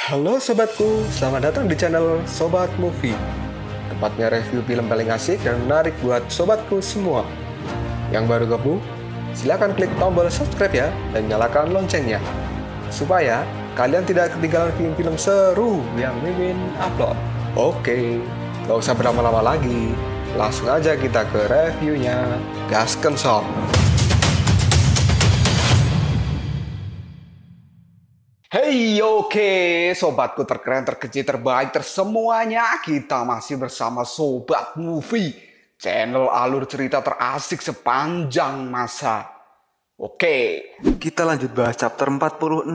Halo sobatku, selamat datang di channel Sobat Movie. Tempatnya review film paling asik dan menarik buat sobatku semua. Yang baru gabung, silahkan klik tombol subscribe ya dan nyalakan loncengnya, supaya kalian tidak ketinggalan film-film seru yang Mimin upload. Oke, gak usah berlama-lama lagi, langsung aja kita ke reviewnya. Gasken sob. Hey, oke, sobatku terkeren, terkecil, terbaik, tersemuanya. Kita masih bersama Sobat Movie, channel alur cerita terasik sepanjang masa. Oke, Kita lanjut bahas chapter 46.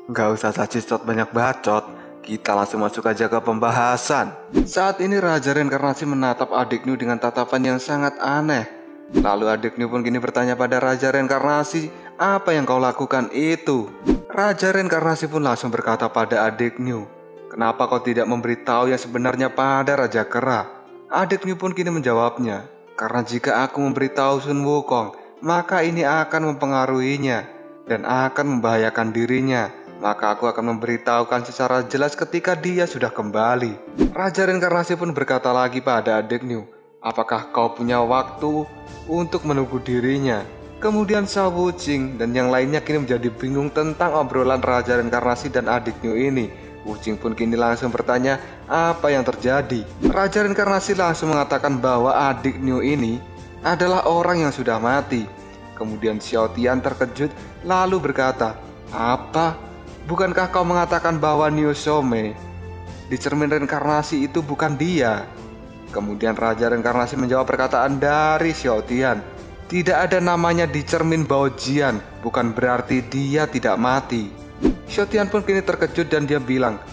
Nggak usah sacit banyak bacot, kita langsung masuk aja ke pembahasan. Saat ini Raja Reinkarnasi menatap adik New dengan tatapan yang sangat aneh. Lalu adik New pun kini bertanya pada Raja Reinkarnasi, apa yang kau lakukan itu? Raja Reinkarnasi pun langsung berkata pada adik New, kenapa kau tidak memberitahu yang sebenarnya pada Raja Kera? Adik New pun kini menjawabnya, karena jika aku memberitahu Sun Wukong, maka ini akan mempengaruhinya dan akan membahayakan dirinya. Maka aku akan memberitahukan secara jelas ketika dia sudah kembali. Raja Reinkarnasi pun berkata lagi pada adik New, apakah kau punya waktu untuk menunggu dirinya? Kemudian Shao Wuqing dan yang lainnya kini menjadi bingung tentang obrolan Raja Reinkarnasi dan adik New ini. Wuqing pun kini langsung bertanya apa yang terjadi. Raja Reinkarnasi langsung mengatakan bahwa adik New ini adalah orang yang sudah mati. Kemudian Xiao Tian terkejut lalu berkata, apa? Bukankah kau mengatakan bahwa Niu Shome di cermin reinkarnasi itu bukan dia? Kemudian Raja Reinkarnasi menjawab perkataan dari Xiao Tian, tidak ada namanya di cermin Baojian, bukan berarti dia tidak mati. Xiao Tian pun kini terkejut dan dia bilang,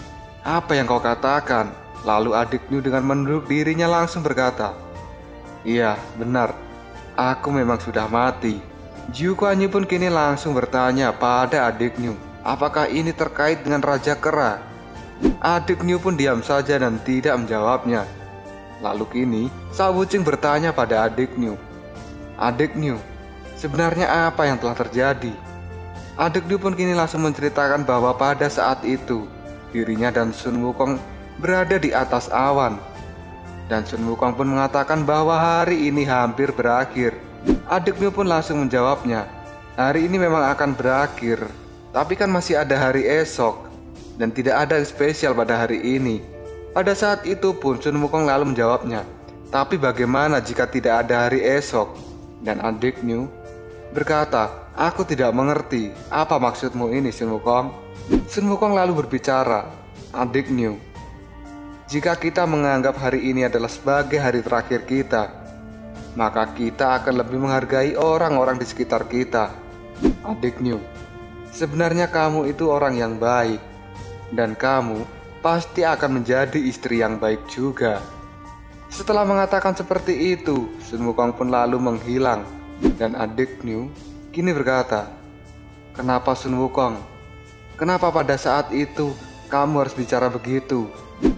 apa yang kau katakan? Lalu adik Niu dengan menunduk dirinya langsung berkata, iya benar, aku memang sudah mati. Jiu Kuan Yin pun kini langsung bertanya pada adik Niu, apakah ini terkait dengan Raja Kera? Adik Niu pun diam saja dan tidak menjawabnya. Lalu kini Shao Wuqing bertanya pada adik Niu, adik Niu, sebenarnya apa yang telah terjadi? Adik Niu pun kini langsung menceritakan bahwa pada saat itu dirinya dan Sun Wukong berada di atas awan. Dan Sun Wukong pun mengatakan bahwa hari ini hampir berakhir. Adik Niu pun langsung menjawabnya, hari ini memang akan berakhir, tapi kan masih ada hari esok dan tidak ada yang spesial pada hari ini. Pada saat itu pun Sun Wukong lalu menjawabnya, tapi bagaimana jika tidak ada hari esok? Dan adik Niu berkata, aku tidak mengerti, apa maksudmu ini Sun Wukong? Sun Wukong lalu berbicara, adik Niu, jika kita menganggap hari ini adalah sebagai hari terakhir kita, maka kita akan lebih menghargai orang-orang di sekitar kita. Adik Niu, sebenarnya kamu itu orang yang baik, dan kamu pasti akan menjadi istri yang baik juga. Setelah mengatakan seperti itu, Sun Wukong pun lalu menghilang. Dan adik Niu kini berkata, kenapa Sun Wukong? Kenapa pada saat itu kamu harus bicara begitu?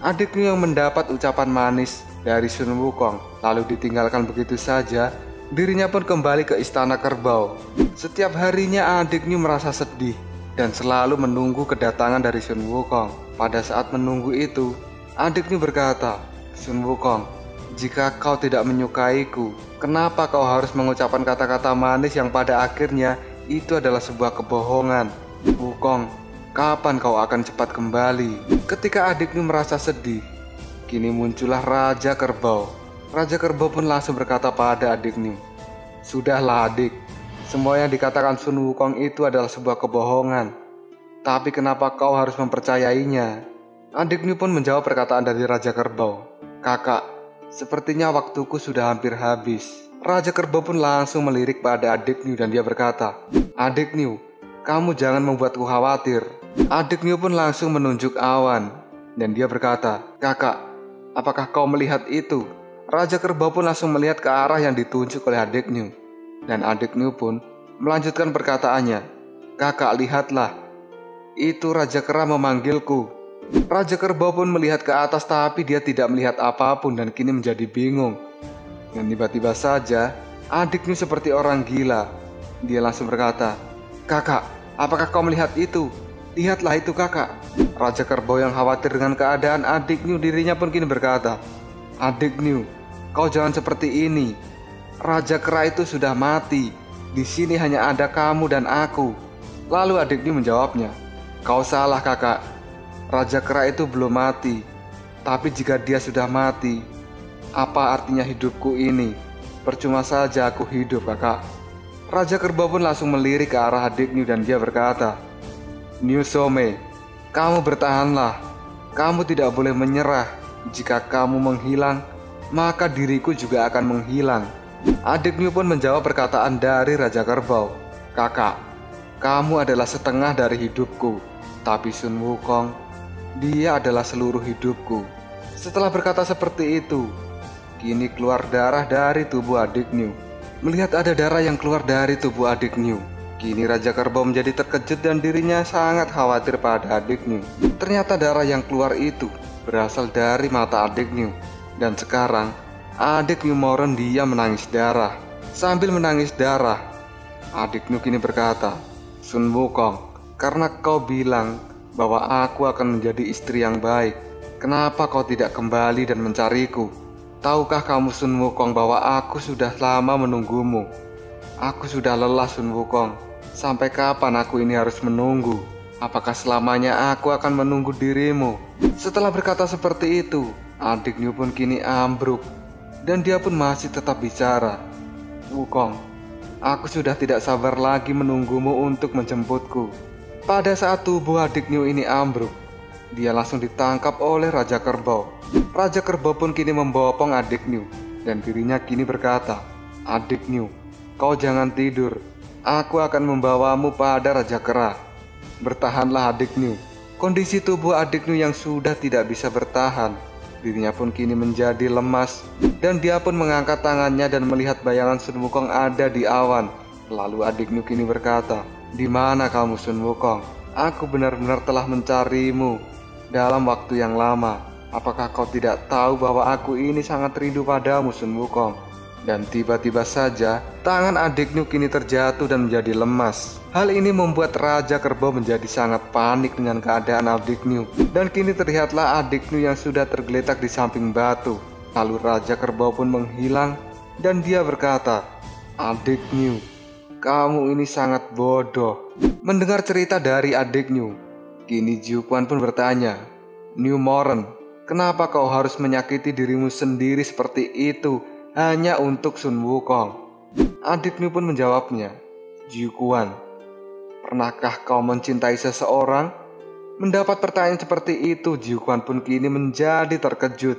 Adik Niu yang mendapat ucapan manis dari Sun Wukong lalu ditinggalkan begitu saja, dirinya pun kembali ke istana kerbau. Setiap harinya adik Niu merasa sedih dan selalu menunggu kedatangan dari Sun Wukong. Pada saat menunggu itu, adik Niu berkata, Sun Wukong, jika kau tidak menyukaiku, kenapa kau harus mengucapkan kata-kata manis yang pada akhirnya itu adalah sebuah kebohongan? Wukong, kapan kau akan cepat kembali? Ketika adik Niu merasa sedih, kini muncullah Raja Kerbau. Raja Kerbau pun langsung berkata pada adik Niu, sudahlah adik, semua yang dikatakan Sun Wukong itu adalah sebuah kebohongan. Tapi kenapa kau harus mempercayainya? Adik Niu pun menjawab perkataan dari Raja Kerbau, kakak, sepertinya waktuku sudah hampir habis. Raja Kerbau pun langsung melirik pada adik Niu dan dia berkata, adik Niu, kamu jangan membuatku khawatir. Adik Niu pun langsung menunjuk awan dan dia berkata, kakak, apakah kau melihat itu? Raja Kerbau pun langsung melihat ke arah yang ditunjuk oleh adik Niu. Dan adik Niu pun melanjutkan perkataannya, kakak lihatlah, itu Raja Kera memanggilku. Raja Kerbau pun melihat ke atas tapi dia tidak melihat apapun dan kini menjadi bingung. Dan tiba-tiba saja adik Niu seperti orang gila. Dia langsung berkata, kakak, apakah kau melihat itu? Lihatlah itu kakak. Raja Kerbau yang khawatir dengan keadaan adik New dirinya pun kini berkata, "Adik New, kau jangan seperti ini. Raja Kera itu sudah mati. Di sini hanya ada kamu dan aku." Lalu adik New menjawabnya, "Kau salah kakak. Raja Kera itu belum mati. Tapi jika dia sudah mati, apa artinya hidupku ini? Percuma saja aku hidup kakak." Raja Kerbau pun langsung melirik ke arah adik New dan dia berkata, "New Some, kamu bertahanlah. Kamu tidak boleh menyerah. Jika kamu menghilang, maka diriku juga akan menghilang." Adik New pun menjawab perkataan dari Raja Kerbau, "Kakak, kamu adalah setengah dari hidupku. Tapi Sun Wukong, dia adalah seluruh hidupku." Setelah berkata seperti itu, kini keluar darah dari tubuh adik New. Melihat ada darah yang keluar dari tubuh adik New, kini Raja Kerbau menjadi terkejut dan dirinya sangat khawatir pada adik New. Ternyata darah yang keluar itu berasal dari mata adik New. Dan sekarang adik New Moren dia menangis darah. Sambil menangis darah, adik New kini berkata, "Sun Wukong, karena kau bilang bahwa aku akan menjadi istri yang baik, kenapa kau tidak kembali dan mencariku? Tahukah kamu Sun Wukong bahwa aku sudah lama menunggumu? Aku sudah lelah Sun Wukong. Sampai kapan aku ini harus menunggu? Apakah selamanya aku akan menunggu dirimu?" Setelah berkata seperti itu, adik New pun kini ambruk. Dan dia pun masih tetap bicara, "Wukong, aku sudah tidak sabar lagi menunggumu untuk menjemputku." Pada saat tubuh adik New ini ambruk, dia langsung ditangkap oleh Raja Kerbau. Raja Kerbau pun kini membopong adik New dan dirinya kini berkata, "Adik New, kau jangan tidur. Aku akan membawamu pada Raja Kera. Bertahanlah adik New." Kondisi tubuh adik New yang sudah tidak bisa bertahan, dirinya pun kini menjadi lemas dan dia pun mengangkat tangannya dan melihat bayangan Sun Wukong ada di awan. Lalu adik New kini berkata, "Di mana kamu Sun Wukong? Aku benar-benar telah mencarimu dalam waktu yang lama. Apakah kau tidak tahu bahwa aku ini sangat rindu padamu Sun Wukong?" Dan tiba-tiba saja tangan adik New kini terjatuh dan menjadi lemas. Hal ini membuat Raja Kerbau menjadi sangat panik dengan keadaan adik New. Dan kini terlihatlah adik New yang sudah tergeletak di samping batu. Lalu Raja Kerbau pun menghilang dan dia berkata, "Adik New, kamu ini sangat bodoh." Mendengar cerita dari adik New, kini Jiu Quan pun bertanya, "New Moren, kenapa kau harus menyakiti dirimu sendiri seperti itu hanya untuk Sun Wukong?" Adik New pun menjawabnya, "Jiu Quan, pernahkah kau mencintai seseorang?" Mendapat pertanyaan seperti itu, Jiu Quan pun kini menjadi terkejut.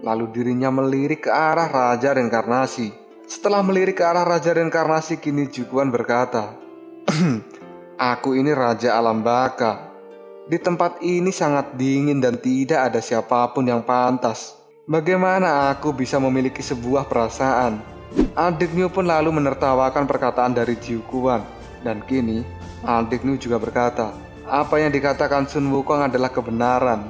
Lalu dirinya melirik ke arah Raja Reinkarnasi. Setelah melirik ke arah Raja Reinkarnasi, kini Jiu Quan berkata, "Aku ini Raja Alam Baka. Di tempat ini sangat dingin dan tidak ada siapapun yang pantas. Bagaimana aku bisa memiliki sebuah perasaan?" Adik New pun lalu menertawakan perkataan dari Jiu Quan. Dan kini adik New juga berkata, "Apa yang dikatakan Sun Wukong adalah kebenaran,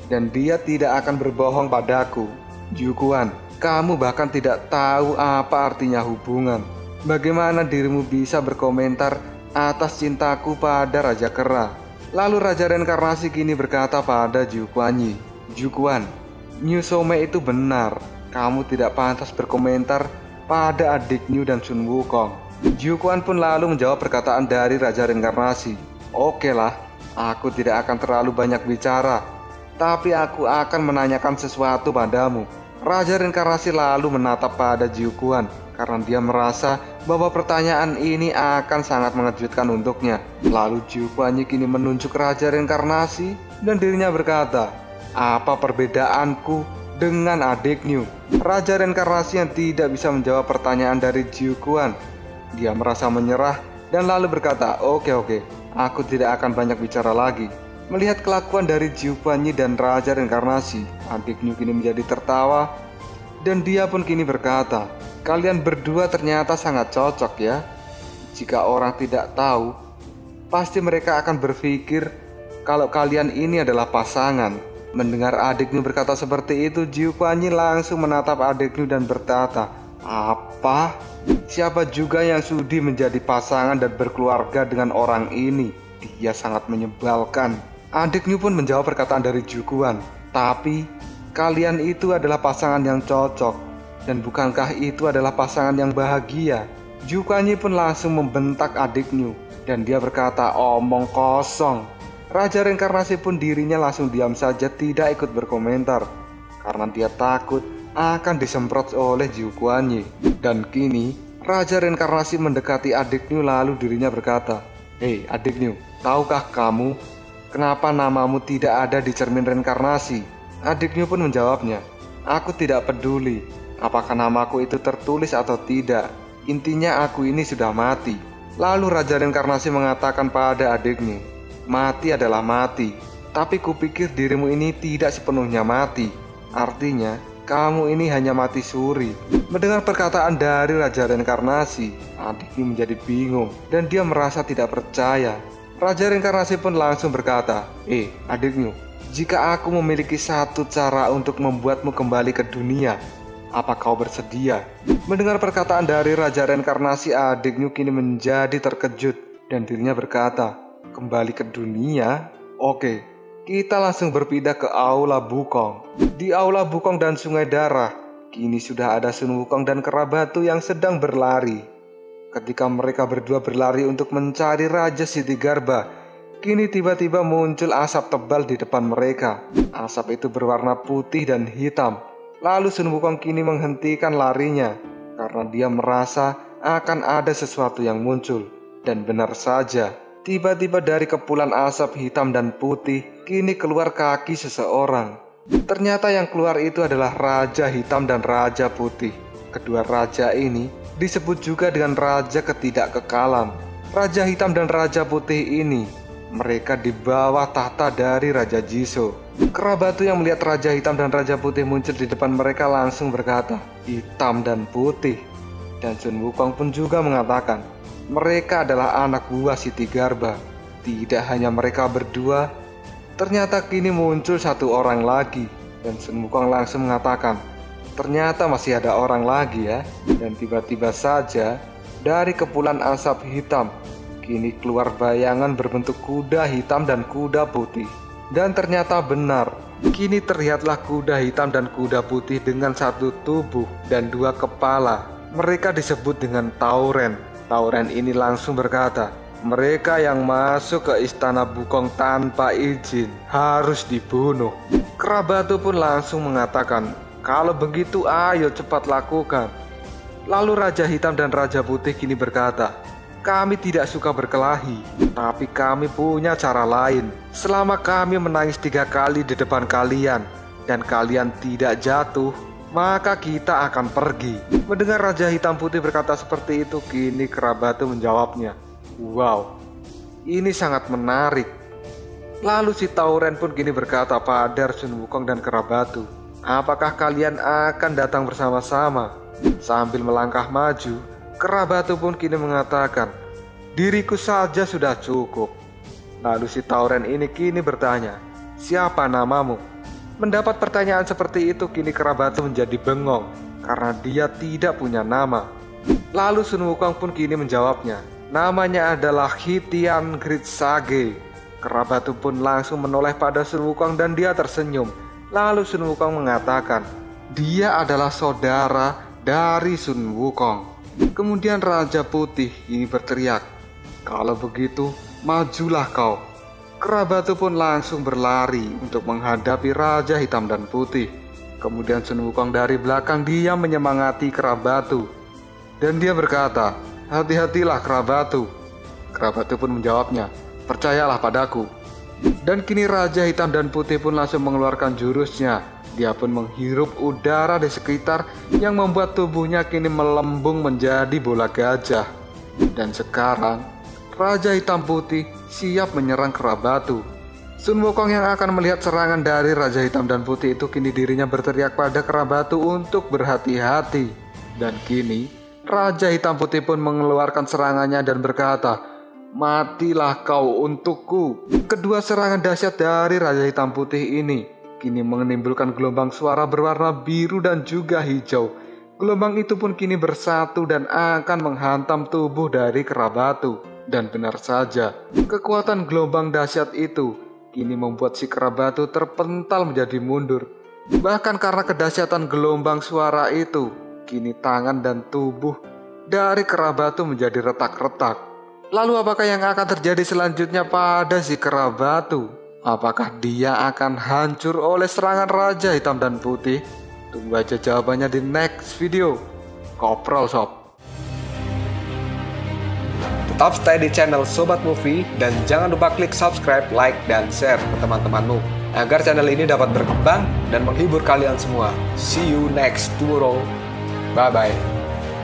dan dia tidak akan berbohong padaku. Jiu Quan, kamu bahkan tidak tahu apa artinya hubungan. Bagaimana dirimu bisa berkomentar atas cintaku pada Raja Kera?" Lalu Raja Reinkarnasi kini berkata pada Jiu Quan Yi, "Jiu Quan, New Some itu benar. Kamu tidak pantas berkomentar pada adik New dan Sun Wukong." Jiu Quan pun lalu menjawab perkataan dari Raja Reinkarnasi, "Oke lah, aku tidak akan terlalu banyak bicara, tapi aku akan menanyakan sesuatu padamu." Raja Reinkarnasi lalu menatap pada Jiu Quan karena dia merasa bahwa pertanyaan ini akan sangat mengejutkan untuknya. Lalu Jiu Quan Yi kini menunjuk Raja Reinkarnasi dan dirinya berkata, "Apa perbedaanku dengan adik New?" Raja Reinkarnasi yang tidak bisa menjawab pertanyaan dari Jiu Quan, dia merasa menyerah dan lalu berkata, Oke, aku tidak akan banyak bicara lagi." Melihat kelakuan dari Jiu Quan Yi dan Raja Reinkarnasi, adik New kini menjadi tertawa dan dia pun kini berkata, "Kalian berdua ternyata sangat cocok ya. Jika orang tidak tahu, pasti mereka akan berpikir kalau kalian ini adalah pasangan." Mendengar adik New berkata seperti itu, Jiu Quan Yi langsung menatap adik New dan berkata, "Apa? Siapa juga yang sudi menjadi pasangan dan berkeluarga dengan orang ini? Dia sangat menyebalkan." Adik New pun menjawab perkataan dari Jukuan. Tapi, kalian itu adalah pasangan yang cocok. Dan bukankah itu adalah pasangan yang bahagia? Jukuan pun langsung membentak adik New. Dan dia berkata, omong kosong. Raja reinkarnasi pun dirinya langsung diam saja, tidak ikut berkomentar. Karena dia takut akan disemprot oleh Jukuan. Dan kini, Raja reinkarnasi mendekati adik New lalu dirinya berkata, "Hei adik New, tahukah kamu kenapa namamu tidak ada di cermin reinkarnasi?" Adik New pun menjawabnya, "Aku tidak peduli apakah namaku itu tertulis atau tidak. Intinya aku ini sudah mati." Lalu Raja reinkarnasi mengatakan pada adik New, "Mati adalah mati, tapi kupikir dirimu ini tidak sepenuhnya mati. Artinya, kamu ini hanya mati suri." Mendengar perkataan dari Raja reinkarnasi, adik New menjadi bingung dan dia merasa tidak percaya. Raja reinkarnasi pun langsung berkata, adik New, jika aku memiliki satu cara untuk membuatmu kembali ke dunia, apa kau bersedia?" Mendengar perkataan dari Raja reinkarnasi, adik New kini menjadi terkejut dan dirinya berkata, "Kembali ke dunia? Oke, kita langsung berpindah ke Aula Bukong." Di Aula Bukong dan Sungai Darah, kini sudah ada Sun Wukong dan Kerabatu yang sedang berlari. Ketika mereka berdua berlari untuk mencari Raja Siti Garba, kini tiba-tiba muncul asap tebal di depan mereka. Asap itu berwarna putih dan hitam. Lalu Sun Wukong kini menghentikan larinya karena dia merasa akan ada sesuatu yang muncul. Dan benar saja, tiba-tiba dari kepulan asap hitam dan putih, kini keluar kaki seseorang. Ternyata yang keluar itu adalah Raja Hitam dan Raja Putih. Kedua raja ini disebut juga dengan Raja Ketidakkekalan. Raja Hitam dan Raja Putih ini, mereka di bawah tahta dari Raja Jiso. Kerabatu yang melihat Raja Hitam dan Raja Putih muncul di depan mereka langsung berkata, "Hitam dan putih." Dan Sun Wukong pun juga mengatakan, mereka adalah anak buah Siti Garba. Tidak hanya mereka berdua, ternyata kini muncul satu orang lagi. Dan Sun Wukong langsung mengatakan, ternyata masih ada orang lagi ya. Dan tiba-tiba saja dari kepulan asap hitam, kini keluar bayangan berbentuk kuda hitam dan kuda putih. Dan ternyata benar, kini terlihatlah kuda hitam dan kuda putih dengan satu tubuh dan dua kepala. Mereka disebut dengan Tauren. Tauren ini langsung berkata, mereka yang masuk ke istana Bukong tanpa izin harus dibunuh. Kerabatu pun langsung mengatakan, kalau begitu ayo cepat lakukan. Lalu Raja Hitam dan Raja Putih kini berkata, kami tidak suka berkelahi, tapi kami punya cara lain. Selama kami menangis 3 kali di depan kalian dan kalian tidak jatuh, maka kita akan pergi. Mendengar Raja Hitam Putih berkata seperti itu, kini Kerabatu menjawabnya, wow, ini sangat menarik. Lalu si Tauren pun kini berkata pada Sun Wukong dan Kerabatu, apakah kalian akan datang bersama-sama? Sambil melangkah maju, Kerabatu pun kini mengatakan, diriku saja sudah cukup. Lalu si Tauren ini kini bertanya, siapa namamu? Mendapat pertanyaan seperti itu, kini Kerabatu menjadi bengong karena dia tidak punya nama. Lalu Sun Wukong pun kini menjawabnya, namanya adalah Hitian Gritsage. Kerabatu pun langsung menoleh pada Sun Wukong dan dia tersenyum. Lalu Sun Wukong mengatakan, dia adalah saudara dari Sun Wukong. Kemudian Raja Putih ini berteriak, kalau begitu majulah kau. Kerabatu pun langsung berlari untuk menghadapi Raja Hitam dan Putih. Kemudian Sun Wukong dari belakang dia menyemangati Kerabatu. Dan dia berkata, hati-hatilah Kerabatu. Kerabatu pun menjawabnya, percayalah padaku. Dan kini Raja Hitam dan Putih pun langsung mengeluarkan jurusnya. Dia pun menghirup udara di sekitar yang membuat tubuhnya kini melembung menjadi bola gajah. Dan sekarang Raja Hitam Putih siap menyerang Kerabatu. Sun Wukong yang akan melihat serangan dari Raja Hitam dan Putih itu kini dirinya berteriak pada Kerabatu untuk berhati-hati. Dan kini Raja Hitam Putih pun mengeluarkan serangannya dan berkata, matilah kau untukku. Kedua serangan dahsyat dari Raja Hitam Putih ini kini menimbulkan gelombang suara berwarna biru dan juga hijau. Gelombang itu pun kini bersatu dan akan menghantam tubuh dari Kerabatu. Dan benar saja, kekuatan gelombang dahsyat itu kini membuat si kera batu terpental menjadi mundur. Bahkan karena kedahsyatan gelombang suara itu, kini tangan dan tubuh dari kera batu menjadi retak-retak. Lalu apakah yang akan terjadi selanjutnya pada si kera batu? Apakah dia akan hancur oleh serangan Raja Hitam dan Putih? Tunggu aja jawabannya di next video. Koprol Sob. Tetap stay di channel Sobat Movie dan jangan lupa klik subscribe, like, dan share ke teman-temanmu agar channel ini dapat berkembang dan menghibur kalian semua. See you next tomorrow. Bye-bye.